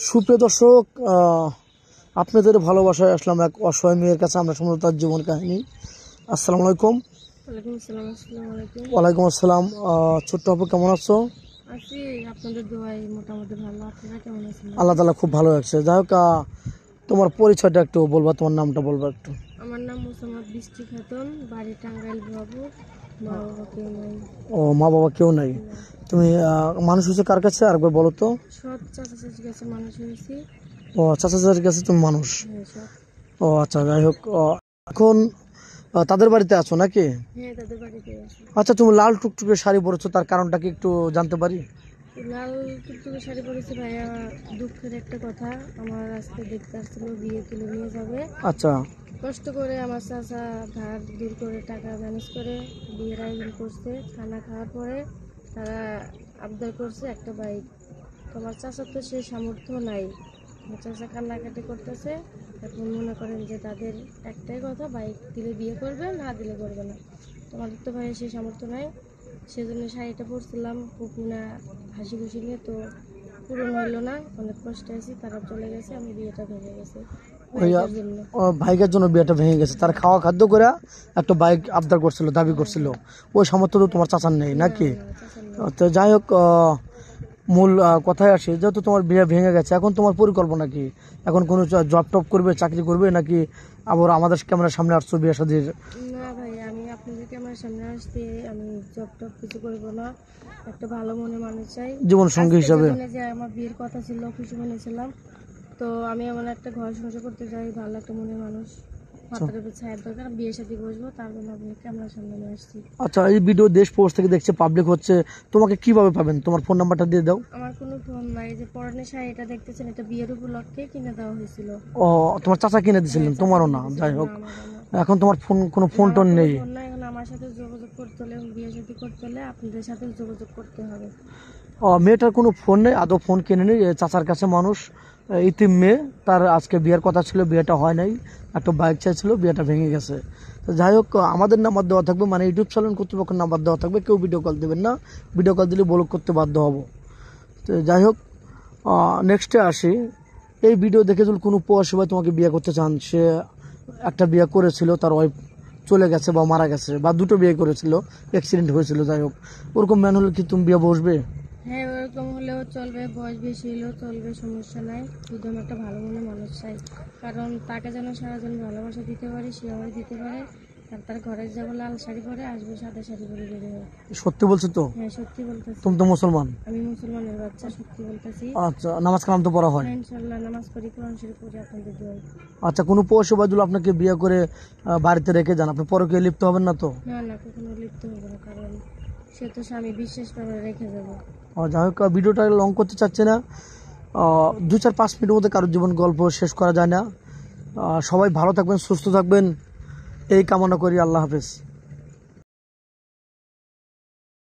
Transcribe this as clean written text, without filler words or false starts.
সুপ্রিয় দর্শক, আপনাদের ভালোবাসায় আসলাম এক অসহায় মেয়ের কাছে। আমরা শুনবো তার জীবন কাহিনী। আসসালামু আলাইকুম। ওয়ালাইকুম আসসালাম। ছোট্ট আপু, কেমন আছো? আল্লাহ তাআলা খুব ভালো লাগছে। যাই হোক, তোমার পরিচয়টা একটু বলবা, তোমার নামটা বলবা একটু। আমার নাম মোসাম্মদ বৃষ্টি খাতুন, বাড়ি টাঙ্গাইল বাবু। মা বাবা কেউ নাই। ও, মা বাবা কেউ নাই। তুমি মানুষ হয়েছে কার কাছে আরেকবার বলো তো? সৎ চাচা চাচির কাছে মানুষ হয়েছি। ও, চাচা চাচির কাছে তুমি মানুষ। ও আচ্ছা, যাই হোক, এখন তাদের বাড়িতে আছো নাকি? হ্যাঁ, তাদের বাড়িতে আছি। আচ্ছা, তুমি লাল টুকটুকে শাড়ি পরেছো, তার কারণটা কি একটু জানতে পারি? লাল টুকটুকে শাড়ি পরেছি ভাইয়া, দুঃখের একটা কথা। আমার আজকে দেখতে আসছিল, বিয়ে তুলে নিয়ে যাবে। আচ্ছা, কষ্ট করে আমার চাচা ধার দূর করে টাকা ম্যানেজ করে বিয়ের আয়োজন করছে। খানা খাওয়ার পরে তারা আবদার করছে একটা বাইক। তোমার চাচার তো সেই সামর্থ্য নাই। আমার চাচা কান্নাকাটি করতেছে। এখন মনে করেন যে তাদের একটাই কথা, বাইক দিলে বিয়ে করবে, না দিলে করবে না। তোমাদের তো ভাই সেই সামর্থ্য নাই। সেজন্য শাড়িটা পরছিলাম খুব না হাসি খুশি নিয়ে, তো পূরণ হইলো না। অনেক কষ্টে আছি, তারা চলে গেছে, আমি বিয়েটা ভেঙে গেছে ভাইকের জন্য বিয়েটা ভেঙে গেছে। তার খাওয়া খাদ্য করে একটা বাইক আবদার করছিল, দাবি করছিল। ওই সামর্থ্য তো তোমার চাচার নেই নাকি? তো যাই হোক, মূল কথায় আসি, যেহেতু তোমার বিয়ে ভেঙে গেছে, এখন তোমার পরিকল্পনা কি? এখন কোনো জব টপ করবে, চাকরি করবে, নাকি আবার আমাদের ক্যামেরার সামনে আসছো বিয়ে শাদীর? না ভাই, আমি আপনাদের ক্যামেরার সামনে আসতে আমি জব টপ কিছু করবো না। একটা ভালো মনে মানুষ চাই জীবন সঙ্গী হিসাবে। যে আমার বিয়ের কথা ছিল, খুশি মনেছিলাম। তো আমি এমন একটা ঘর সংসার করতে চাই, ভালো একটা মনের মানুষ, মাথার উপর ছায়ার দরকার, বিয়ে সাথে বসবো, তার জন্য আপনি ক্যামেরার সামনে নিয়ে আসছি। আচ্ছা, এই ভিডিও দেশ পোস্ট থেকে দেখছে, পাবলিক হচ্ছে, তোমাকে কিভাবে পাবেন? তোমার ফোন নাম্বারটা দিয়ে দাও। আমার কোনো ফোন নাই। যে পরনের শাড়িটা দেখতেছেন, এটা বিয়ের উপলক্ষে কিনে দেওয়া হয়েছিল। ও, তোমার চাচা কিনে দিয়েছিলেন, তোমারও না? যাই হোক, এখন তোমার ফোন, কোনো ফোন টোন নেই? এখন আমার সাথে যোগাযোগ করতে হলে, বিয়ে সাথে করতে হলে আপনাদের সাথে যোগাযোগ করতে হবে। মেয়েটার কোনো ফোন নেই, আদৌ ফোন কিনে নেই। চাচার কাছে মানুষ, ইতিম মেয়ে। তার আজকে বিয়ের কথা ছিল, বিয়েটা হয় নাই। একটা বাইক চাইছিল, বিয়েটা ভেঙে গেছে। তো যাই হোক, আমাদের নাম্বার দেওয়া থাকবে, মানে ইউটিউব চ্যানেল কর্তৃপক্ষের নাম্বার দেওয়া থাকবে। কেউ ভিডিও কল দেবেন না, ভিডিও কল দিলে ব্লক করতে বাধ্য হব। তো যাই হোক, নেক্সটে আসি। এই ভিডিও দেখে যদি কোনো প্রবাসী ভাই তোমাকে বিয়ে করতে চান, সে একটা বিয়ে করেছিল, তার ওয়াইফ চলে গেছে বা মারা গেছে, বা দুটো বিয়ে করেছিল, অ্যাক্সিডেন্ট হয়েছিল, যাই হোক, ওরকম ম্যান হলে কি তুমি বিয়ে বসবে? হ্যাঁ, ওরকম হলেও চলবে, বয়স বেশি হলেও চলবে, সমস্যা নাই। শুধু আমি একটা ভালো মনে মানুষ চাই, কারণ তাকে যেন সারাজন ভালোবাসা দিতে পারি, সে আমার দিতে পারে। আর তার ঘরে যাবো লাল শাড়ি পরে, আসবো সাদা শাড়ি পরে বেরিয়ে। সত্যি বলছো তো? হ্যাঁ, সত্যি বলতেছি। তুমি তো মুসলমান? আমি মুসলমানের বাচ্চা, সত্যি বলতেছি। আচ্ছা, নামাজ কালাম তো পড়া হয়? ইনশাআল্লাহ নামাজ পড়ি, কোরআন শরীফ পড়ি আপনাদের দোয়ায়। আচ্ছা, কোনো প্রবাসী ভাই যদি আপনাকে বিয়ে করে বাড়িতে রেখে যান, আপনি পরকীয়ায় লিপ্ত হবেন না তো? না না, কখনো লিপ্ত হবো না, কারণ সে তো স্বামী, বিশ্বাস করে রেখে যাবো। যাই হোক, ভিডিওটা লং করতে চাচ্ছি না। 2-4-5 মিনিটের মধ্যে কারোর জীবন গল্প শেষ করা যায় না। সবাই ভালো থাকবেন, সুস্থ থাকবেন, এই কামনা করি। আল্লাহ হাফেজ।